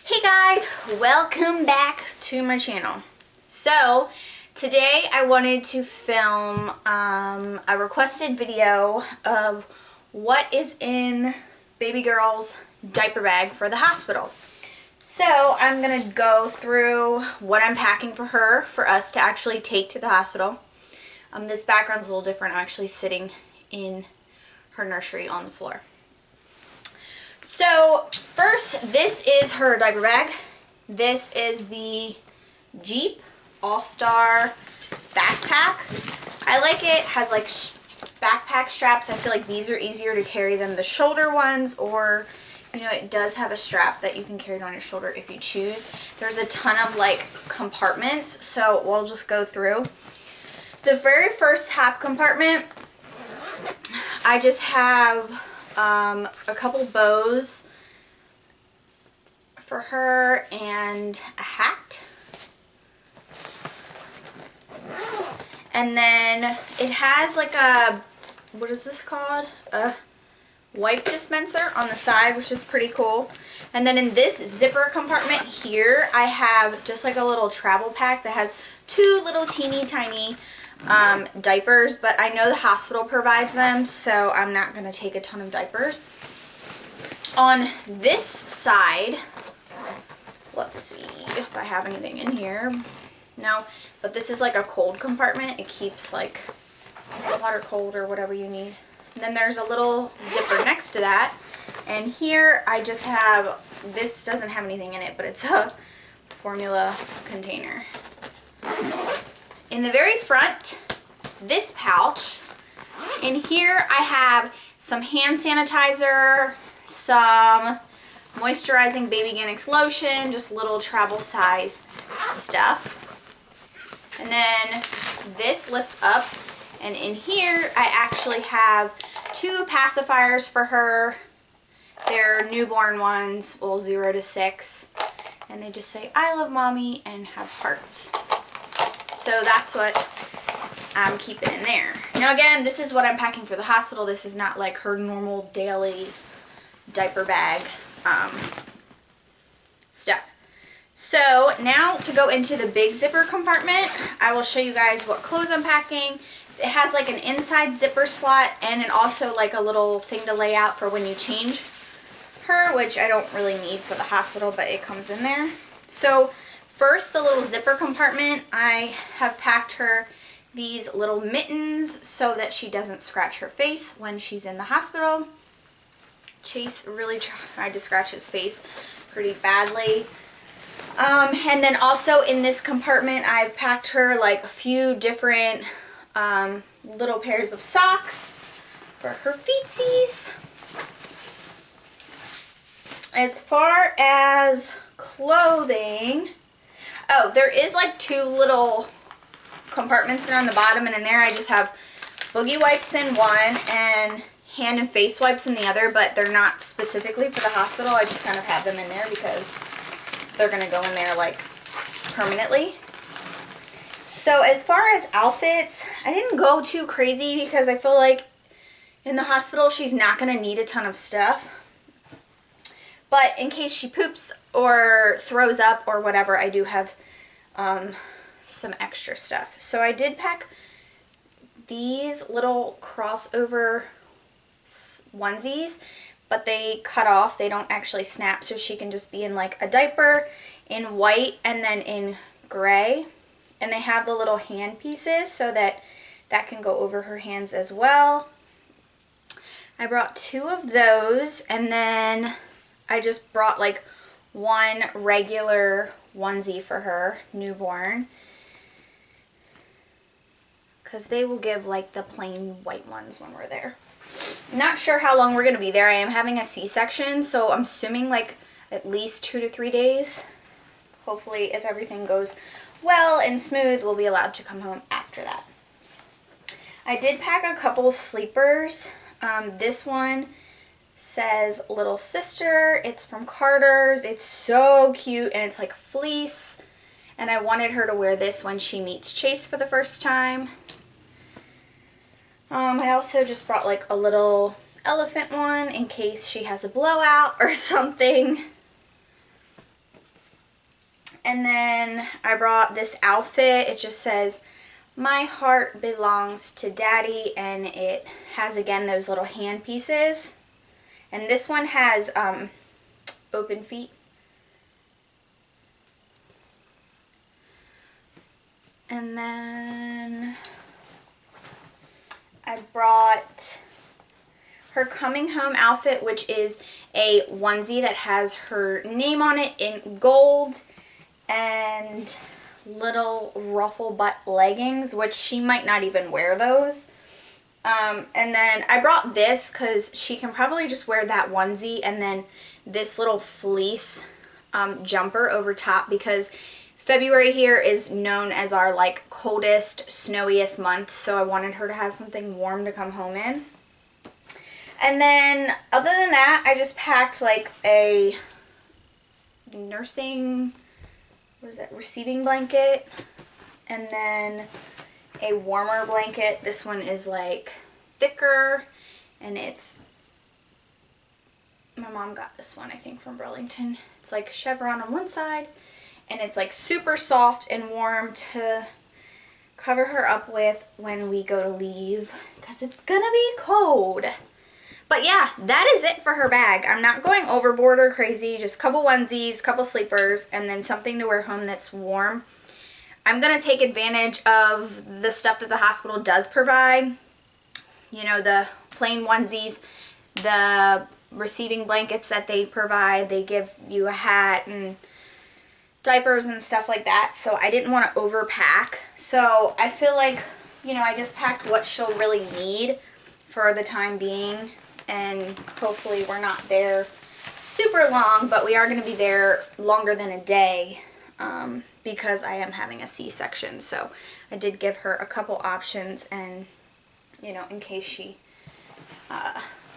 Hey guys, welcome back to my channel. So today I wanted to film a requested video of what is in baby girl's diaper bag for the hospital. So I'm gonna go through what I'm packing for her for us to actually take to the hospital. This background's a little different. I'm actually sitting in her nursery on the floor. So first, this is her diaper bag. This is the Jeep All-Star backpack. I like it. Has like backpack straps. I feel like these are easier to carry than the shoulder ones, or you know, it does have a strap that you can carry it on your shoulder if you choose. There's a ton of like compartments, so we'll just go through. The very first top compartment, I just have a couple bows for her and a hat. And then it has like a, what is this called? A wipe dispenser on the side, which is pretty cool. And then in this zipper compartment here, I have just like a little travel pack that has two little teeny tiny diapers, but I know the hospital provides them, so I'm not going to take a ton of diapers. On this side, let's see if I have anything in here. No, but this is like a cold compartment. It keeps like water cold or whatever you need. And then there's a little zipper next to that. And here I just have, this doesn't have anything in it, but it's a formula container. In the very front, this pouch. In here I have some hand sanitizer, some moisturizing Baby Organics lotion, just little travel size stuff. And then this lifts up, and in here I actually have two pacifiers for her. They're newborn ones, well, 0 to 6, and they just say I love mommy and have hearts. So that's what I'm keeping in there. Now again, this is what I'm packing for the hospital. This is not like her normal daily diaper bag stuff. So now to go into the big zipper compartment, I will show you guys what clothes I'm packing. It has like an inside zipper slot and it also like a little thing to lay out for when you change her, which I don't really need for the hospital, but it comes in there. So first, the little zipper compartment, I have packed her these little mittens so that she doesn't scratch her face when she's in the hospital. Chase really tried to scratch his face pretty badly. And then also in this compartment, I've packed her like a few different little pairs of socks for her feetsies. As far as clothing, oh, there is like two little compartments there on the bottom, and in there I just have boogie wipes in one and hand and face wipes in the other, but they're not specifically for the hospital. I just kind of have them in there because they're going to go in there like permanently. So as far as outfits, I didn't go too crazy because I feel like in the hospital she's not going to need a ton of stuff. But in case she poops or throws up or whatever, I do have some extra stuff. So I did pack these little crossover onesies, but they cut off. They don't actually snap, so she can just be in like a diaper in white and then in gray. And they have the little hand pieces so that that can go over her hands as well. I brought two of those, and then I just brought like one regular onesie for her, newborn, because they will give like the plain white ones when we're there. Not sure how long we're going to be there. I am having a C-section, so I'm assuming like at least 2 to 3 days. Hopefully, if everything goes well and smooth, we'll be allowed to come home after that. I did pack a couple sleepers. This one says Little Sister. It's from Carter's. It's so cute, and it's like fleece. And I wanted her to wear this when she meets Chase for the first time. I also just brought like a little elephant one in case she has a blowout or something. And then I brought this outfit. It just says, "My heart belongs to Daddy," and it has, again, those little hand pieces. And this one has open feet. And then I brought her coming home outfit, which is a onesie that has her name on it in gold, and little ruffle butt leggings, which she might not even wear those. And then I brought this because she can probably just wear that onesie and then this little fleece jumper over top, because February here is known as our like coldest, snowiest month, so I wanted her to have something warm to come home in. And then other than that, I just packed like a nursing, receiving blanket, and then a warmer blanket. This one is like thicker, and my mom got this one, I think, from Burlington. It's like chevron on one side, and it's like super soft and warm to cover her up with when we go to leave, because it's gonna be cold. But yeah, that is it for her bag. I'm not going overboard or crazy, just a couple onesies, couple sleepers, and then something to wear home that's warm. I'm going to take advantage of the stuff that the hospital does provide. You know, the plain onesies, the receiving blankets that they provide. They give you a hat and diapers and stuff like that. So I didn't want to overpack. So I feel like, you know, I just packed what she'll really need for the time being. And hopefully we're not there super long, but we are going to be there longer than a day because I am having a C-section. So I did give her a couple options, and, you know, in case she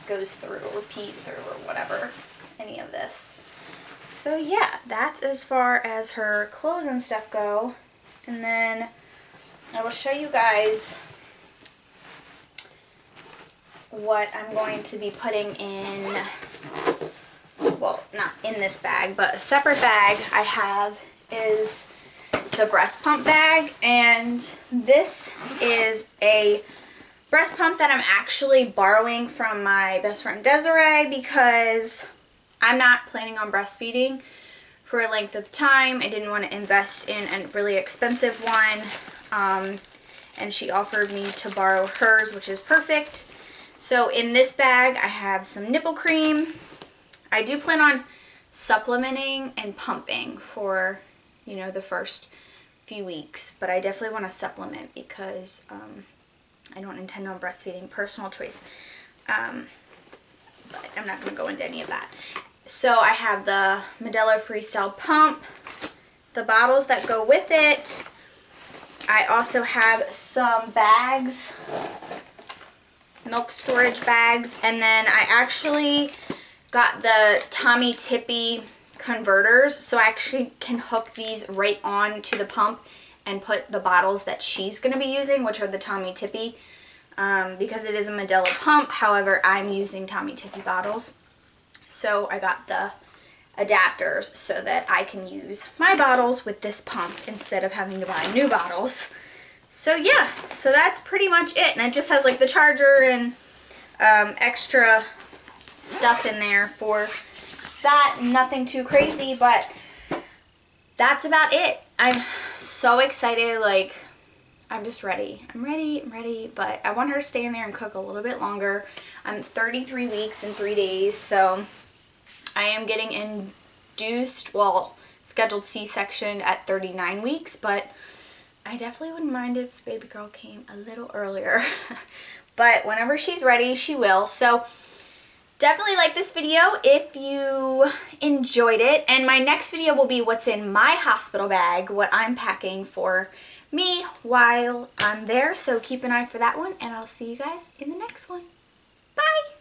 goes through or pees through or whatever, any of this. So yeah, that's as far as her clothes and stuff go. And then I will show you guys what I'm going to be putting in, well, not in this bag, but a separate bag I have is the breast pump bag. And this is a breast pump that I'm actually borrowing from my best friend Desiree, because I'm not planning on breastfeeding for a length of time. I didn't want to invest in a really expensive one, and she offered me to borrow hers, which is perfect. So in this bag, I have some nipple cream. I do plan on supplementing and pumping for, you know, the first few weeks, but I definitely want to supplement because I don't intend on breastfeeding. Personal choice. But I'm not going to go into any of that. So I have the Modelo Freestyle pump, the bottles that go with it. I also have some bags, milk storage bags, and then I actually got the Tommy Tippy converters, so I actually can hook these right on to the pump and put the bottles that she's going to be using, which are the Tommy Tippy, because it is a Modelo pump. However, I'm using Tommy Tippy bottles, so I got the adapters so that I can use my bottles with this pump instead of having to buy new bottles. So yeah, so that's pretty much it. And it just has like the charger and extra stuff in there for that. Nothing too crazy, but that's about it. I'm so excited. Like, I'm just ready. I'm ready, but I want her to stay in there and cook a little bit longer. I'm 33 weeks and 3 days, so I am getting induced, well, scheduled C-section at 39 weeks, but I definitely wouldn't mind if baby girl came a little earlier. But whenever she's ready, she will. So definitely like this video if you enjoyed it. And my next video will be what's in my hospital bag, what I'm packing for me while I'm there. So keep an eye for that one, and I'll see you guys in the next one. Bye!